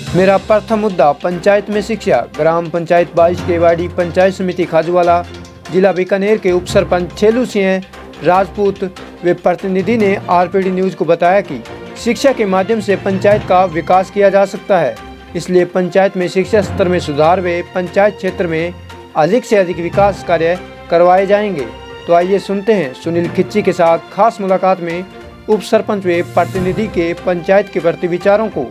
मेरा प्रथम मुद्दा पंचायत में शिक्षा। ग्राम पंचायत 22 केवाड़ी पंचायत समिति खाजूवाला, जिला बीकानेर के उप सरपंच छेलू सिंह राजपूत व प्रतिनिधि ने आरपीडी न्यूज़ को बताया कि शिक्षा के माध्यम से पंचायत का विकास किया जा सकता है, इसलिए पंचायत में शिक्षा स्तर में सुधार व पंचायत क्षेत्र में अधिक से अधिक विकास कार्य करवाए जाएंगे। तो आइए सुनते हैं सुनील खिच्ची के साथ खास मुलाकात में उप सरपंच व प्रतिनिधि के पंचायत के प्रति विचारों को।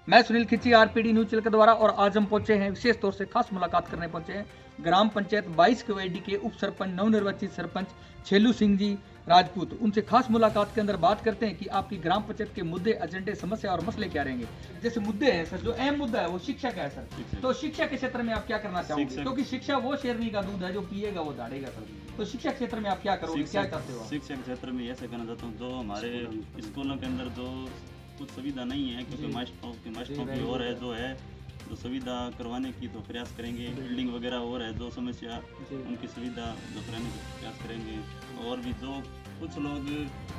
मैं सुनील खिच्ची आरपीडी न्यूज़ चैनल के द्वारा, और आज हम पहुंचे हैं, विशेष तौर से खास मुलाकात करने पहुंचे हैं ग्राम पंचायत 22 केवाड़ी के उप सरपंच नवनिर्वाचित सरपंच छेलू सिंह जी राजपूत। उनसे खास मुलाकात के अंदर बात करते हैं कि आपकी ग्राम पंचायत के मुद्दे, एजेंडे, समस्या और मसले क्या रहेंगे। जैसे मुद्दे हैं सर, जो अहम मुद्दा है वो शिक्षा का है सर। तो शिक्षा के क्षेत्र में आप क्या करना चाहोगे, क्योंकि शिक्षा वो शेरनी का दूध है, जो पिएगा वो दाढ़ेगा सर। तो शिक्षा क्षेत्र में आप क्या करोगे, क्या चाहते हो? शिक्षा के क्षेत्र में ऐसे कहना चाहता हूँ, जो हमारे स्कूलों के अंदर जो कुछ सुविधा नहीं है, क्योंकि मास्टरों की और है जो है तो सुविधा करवाने की तो प्रयास करेंगे। बिल्डिंग वगैरह और है जो समस्या, उनकी सुविधा जो कराने की प्रयास करेंगे। और भी जो कुछ लोग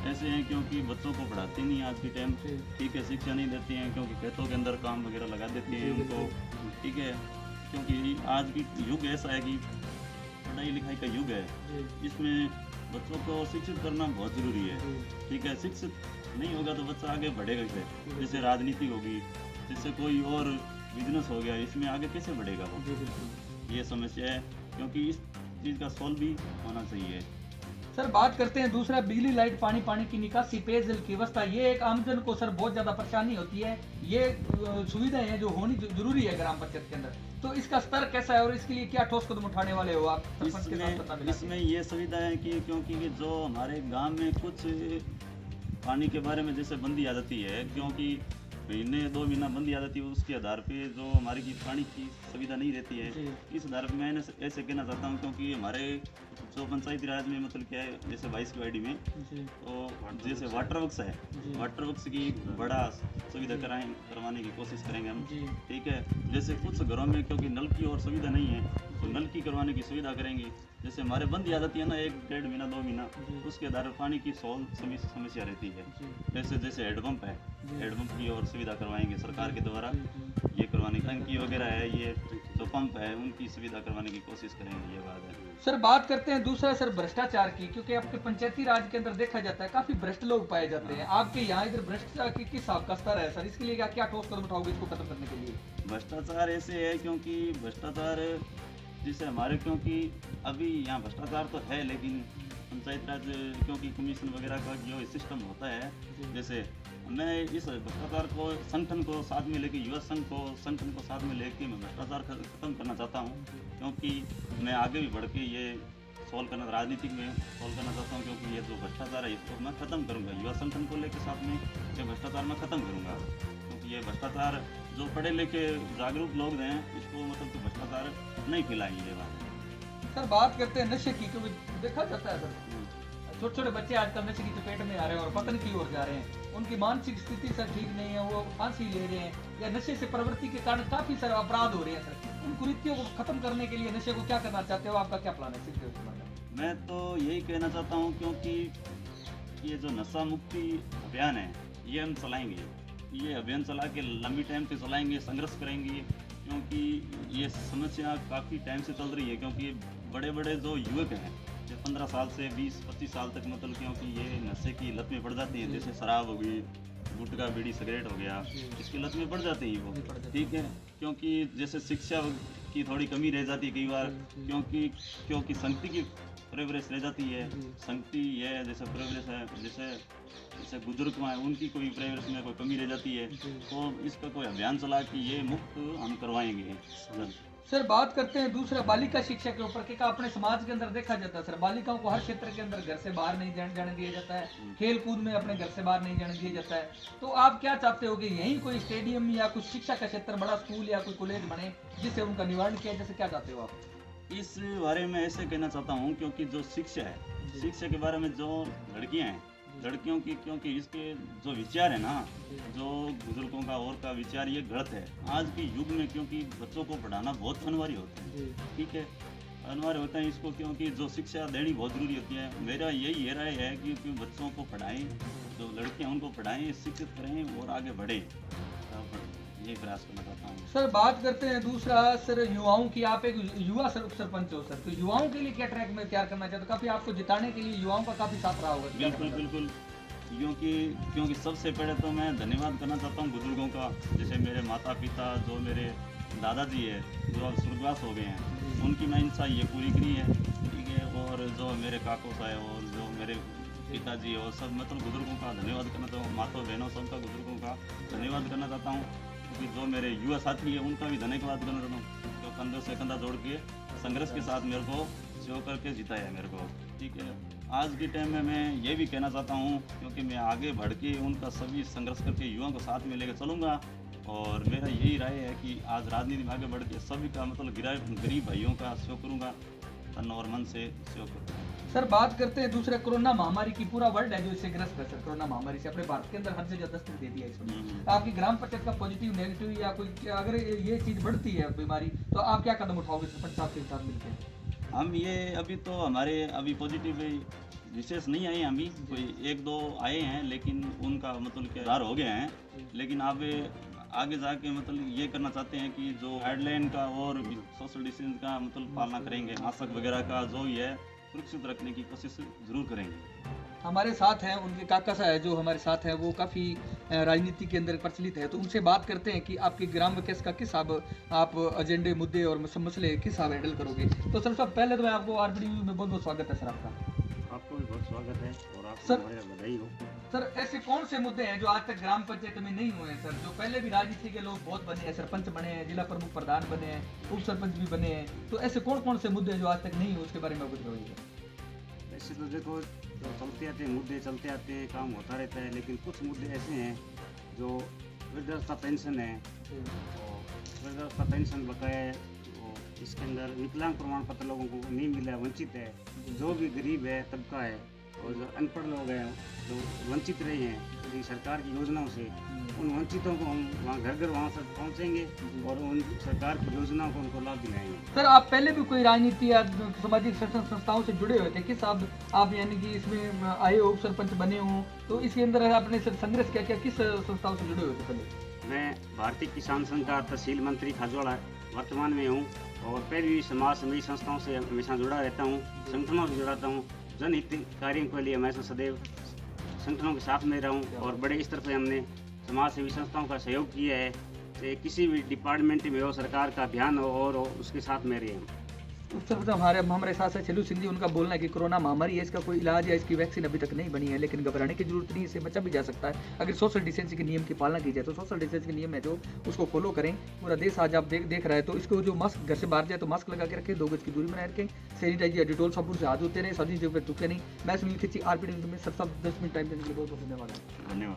ऐसे हैं क्योंकि बच्चों को पढ़ाते नहीं आज के टाइम, ठीक है, शिक्षा नहीं देते हैं, क्योंकि खेतों के अंदर काम वगैरह लगा देते हैं उनको, ठीक है, क्योंकि आज की युग ऐसा है कि पढ़ाई लिखाई का युग है, इसमें बच्चों को शिक्षित करना बहुत ज़रूरी है, ठीक है। शिक्षित नहीं होगा तो बच्चा आगे बढ़ेगा कैसे? जैसे राजनीति होगी, जिससे कोई और बिजनेस हो गया, इसमें आगे कैसे बढ़ेगा वो? ये समस्या है, क्योंकि इस चीज़ का सॉल्व भी होना चाहिए। सर बात करते हैं दूसरा, बिजली, लाइट, पानी की निकासी, पेयजल की व्यवस्था। ये एक आमजन को सर बहुत ज्यादा परेशानी होती है। ये सुविधाएं हैं जो होनी जरूरी है ग्राम पंचायत के अंदर। तो इसका स्तर कैसा है और इसके लिए क्या ठोस कदम उठाने वाले हो आप सरपंच के साथ? इसमें ये सुविधा है कि क्योंकि जो हमारे गाँव में कुछ पानी के बारे में जैसे बंदी आ जाती है, क्योंकि महीने 2 महीना बंदी आ जाती है, उसके आधार पे जो हमारी की पानी की सुविधा नहीं रहती है। इस आधार पे मैं ऐसे कहना चाहता हूँ, क्योंकि हमारे जो पंचायती राज में मतलब क्या है, जैसे 22 केवाड़ी में तो जैसे वाटर वर्क्स है, वाटर वर्क्स की बड़ा सुविधा करवाने की कोशिश करेंगे हम, ठीक है। जैसे कुछ घरों में क्योंकि नल की और सुविधा नहीं है, तो नल की करवाने की सुविधा करेंगे। जैसे हमारे बंदी आ जाती है ना 1-1.5 महीना 2 महीना, उसके आधार पर पानी की समस्या रहती है। जैसे हैंडपम्प है, हैंडपम्प की और सुविधा करवाएंगे सरकार के द्वारा, ये करवाने, टंकी वगैरह है, ये जो पंप है उनकी सुविधा करवाने की कोशिश करेंगे, ये बात है। सर बात करते हैं दूसरा सर भ्रष्टाचार की, क्योंकि आपके पंचायती राज के अंदर देखा जाता है काफी भ्रष्ट लोग पाए जाते हैं। आपके यहाँ इधर भ्रष्टाचार की किस हिसाब का स्तर है सर? इसके लिए क्या ठोस कदम उठाओगे इसको खत्म करने के लिए? भ्रष्टाचार ऐसे है, क्योंकि भ्रष्टाचार जैसे हमारे, क्योंकि अभी यहाँ भ्रष्टाचार तो है, लेकिन पंचायत राज क्योंकि कमीशन वगैरह का जो सिस्टम होता है, जैसे मैं इस भ्रष्टाचार को संगठन को साथ में लेके, युवा संगठन को साथ में लेके मैं भ्रष्टाचार खत्म करना चाहता हूँ, क्योंकि मैं आगे भी बढ़ के ये सॉल्व करना, राजनीतिक में सॉल्व करना चाहता हूँ, क्योंकि ये जो भ्रष्टाचार है इसको मैं खत्म करूँगा। युवा संगठन को लेकर साथ में ये भ्रष्टाचार मैं खत्म करूँगा, क्योंकि ये भ्रष्टाचार जो पढ़े लिखे जागरूक लोग हैं इसको मतलब तो भ्रष्टाचार नहीं फैलाएंगे, ये बात है। सर बात करते हैं नशे की, क्योंकि देखा जाता है सर छोटे छोटे बच्चे आजकल नशे की चपेट में आ रहे हैं और पतन की ओर जा रहे हैं। उनकी मानसिक स्थिति सर ठीक नहीं है, वो फांसी ले रहे हैं, या नशे से प्रवृत्ति के कारण काफी सर अपराध हो रहे हैं सर। उन कुरीतियों को खत्म करने के लिए नशे को क्या करना चाहते हो, आपका क्या प्लान है? मैं तो यही कहना चाहता हूँ, क्योंकि ये जो नशा मुक्ति अभियान है ये हम चलाएंगे, ये अभियान चला के लंबी टाइम से चलाएंगे, संघर्ष करेंगे, क्योंकि ये समस्या काफ़ी टाइम से चल रही है। क्योंकि बड़े बड़े जो युवक हैं जो 15 साल से 20-25 साल तक मतलब, क्योंकि ये नशे की लत में पड़ जाती है, जैसे शराब हो गई, गुटखा, बीड़ी, सिगरेट हो गया, इसकी लत में पड़ जाते हैं वो, ठीक है। क्योंकि जैसे शिक्षा की थोड़ी कमी रह जाती है कई बार, क्योंकि संगति की प्रेवरेश रह जाती है, संगति है जैसे प्रेवरेश है, जैसे बुजुर्ग हैं उनकी कोई प्रेवरेश में कोई कमी रह जाती है, तो इसका कोई अभियान चला कि ये मुक्त हम करवाएंगे। सर बात करते हैं दूसरा बालिका शिक्षा के ऊपर, क्या अपने समाज के अंदर देखा जाता है सर, बालिकाओं को हर क्षेत्र के अंदर घर से बाहर नहीं जाने दिया जाता है, खेल कूद में अपने घर से बाहर नहीं जाने दिया जाता है। तो आप क्या चाहते हो कि यहीं कोई स्टेडियम या कुछ शिक्षा का क्षेत्र, बड़ा स्कूल या कोई कॉलेज बने जिससे उनका निवारण किया, जैसे क्या चाहते हो आप? इस बारे में ऐसे कहना चाहता हूँ, क्योंकि जो शिक्षा है, शिक्षा के बारे में जो लड़कियाँ हैं, लड़कियों की, क्योंकि इसके जो विचार है ना, जो बुजुर्गों का और का विचार, ये गलत है आज के युग में, क्योंकि बच्चों को पढ़ाना बहुत अनिवार्य होता है, ठीक है, अनिवार्य होता है इसको, क्योंकि जो शिक्षा देनी बहुत ज़रूरी होती है। मेरा यही राय है कि बच्चों को पढ़ाएं, जो लड़कियां उनको पढ़ाएं, शिक्षित करें और आगे बढ़ें, यही प्रयास करना चाहता हूँ। सर बात करते हैं दूसरा सर युवाओं की, आप एक युवा सर उप सरपंच हो सर, तो युवाओं के लिए क्या ट्रैक में तैयार करना चाहते हो? काफी आपको जिताने के लिए युवाओं का काफी साथ रहा होगा। बिल्कुल बिल्कुल, क्योंकि सबसे पहले तो मैं धन्यवाद करना चाहता हूँ बुजुर्गों का, जैसे मेरे माता पिता, जो मेरे दादाजी है जो अब स्वर्गवास हो गए हैं, उनकी मैं इच्छा ये पूरी करी है, ठीक है। और जो मेरे काको साहब और जो मेरे पिताजी और सब मतलब बुजुर्गों का धन्यवाद करना चाहता हूँ, माताओं बहनों सबका बुजुर्गों का धन्यवाद करना चाहता हूँ। क्योंकि जो मेरे युवा साथी है उनका भी धन्यवाद करना चाहता हूँ, जो कंधे से कंधा जोड़ के संघर्ष के साथ मेरे को सेवा करके जिताया है मेरे को, ठीक है। आज के टाइम में मैं ये भी कहना चाहता हूँ, क्योंकि मैं आगे बढ़ के उनका सभी संघर्ष करके युवाओं को साथ में लेकर चलूँगा, और मेरा यही राय है कि आज राजनीति में आगे बढ़ के सभी का मतलब गरीब भाइयों का सहयोग करूँगा, तन और मन से सहयोग करूँगा। सर बात करते हैं दूसरे कोरोना महामारी की, पूरा वर्ल्ड है जो इससे ग्रस्त है सर। कोरोना महामारी से अपने भारत के अंदर हर जगह दस्तक दे दिया इसमें। आपकी ग्राम पंचायत का पॉजिटिव नेगेटिव या कोई अगर ये चीज बढ़ती है बीमारी, तो आप क्या कदम उठाओगे सरपंच साहब के साथ मिलकर? हम ये अभी तो हमारे अभी पॉजिटिव विशेष नहीं आए, हम ही कोई एक दो आए हैं, लेकिन उनका मतलब क्या सुधार हो गया है। लेकिन अब आगे जाके मतलब ये करना चाहते हैं कि जो गाइडलाइन का और सोशल डिस्टेंस का मतलब पालना करेंगे, मास्क वगैरह का जो ही है सुरक्षित रखने की कोशिश जरूर करेंगे। हमारे साथ हैं उनके काका साहब है जो हमारे साथ हैं, वो काफ़ी राजनीति के अंदर प्रचलित है, तो उनसे बात करते हैं कि आपके ग्राम विकास का किस हिसाब आप एजेंडे मुद्दे और मसले किस हिसाब हैंडल करोगे। तो सर सबसे पहले तो मैं आपको आरपीडी में बहुत बहुत स्वागत है सर आपका। आपको भी बहुत स्वागत है और आपको सर बधाई हो। सर ऐसे कौन से मुद्दे हैं जो आज तक ग्राम पंचायत में नहीं हुए हैं सर, जो पहले भी राजनीति के लोग बहुत बने हैं, सरपंच बने हैं, जिला प्रमुख प्रधान बने हैं, उप सरपंच भी बने हैं, तो ऐसे कौन कौन से मुद्दे हैं जो आज तक नहीं हुए, उसके बारे में अवगत रहिए। वैसे तो देखो जो चलते आते हैं मुद्दे चलते आते हैं, काम होता रहता है, लेकिन कुछ मुद्दे ऐसे हैं जो वृद्धावस्था पेंशन है, और वृद्धावस्था पेंशन बकाया है, और इसके अंदर विकलांग प्रमाण पत्र लोगों को नहीं मिला, वंचित है। जो भी गरीब है तबका है और जो अनपढ़ लोग हैं जो वंचित रहे हैं यदि सरकार की योजनाओं से, उन वंचितों को हम वहाँ घर घर वहाँ तक पहुँचेंगे और उन सरकार की योजनाओं को उनको लाभ दिलाएंगे। सर आप पहले भी कोई राजनीति या सामाजिक संस्थाओं से जुड़े हुए थे, किस आप यानी कि इसमें आए हो, उप सरपंच बने हो, तो इसके अंदर आपने संघर्ष क्या किया, किस संस्थाओं से जुड़े हुए थे पहले? मैं भारतीय किसान संघ का तहसील मंत्री खाजवाड़ा वर्तमान में हूँ, और पहले भी समाज सेवी संस्थाओं से हमेशा जुड़ा रहता हूँ, संगठनों से जुड़ाता हूँ, जनहित कार्यों के लिए हमेशा सदैव संगठनों के साथ में रहा हूँ, और बड़े स्तर पर हमने समाज सेवी संस्थाओं का सहयोग किया है। चाहे किसी भी डिपार्टमेंट में हो, सरकार का अभियान हो और हो, उसके साथ में रहे। उप सरपंच हमारे साथ है छेलू सिंह जी, उनका बोलना है कि कोरोना महामारी है, इसका कोई इलाज या इसकी वैक्सीन अभी तक नहीं बनी है, लेकिन घबराने की जरूरत नहीं, इससे बचा भी जा सकता है अगर सोशल डिस्टेंस के नियम की पालना की जाए। तो सोशल डिस्टेंस के नियम है जो उसको फॉलो करें। पूरा देश आज आप देख रहा है, तो इसको जो मास्क घर से बाहर जाए तो मास्क लगा के रखें, 2 गज की दूरी बनाए रखें, सैनिटाइजर डिटोल साबुन से हाथ धोते रहे, सभी जगह पर थूके नहीं। मैं सुनील खिच्ची, आरपीडी में सब 10 मिनट टाइम देने के लिए बहुत बहुत धन्यवाद। धन्यवाद।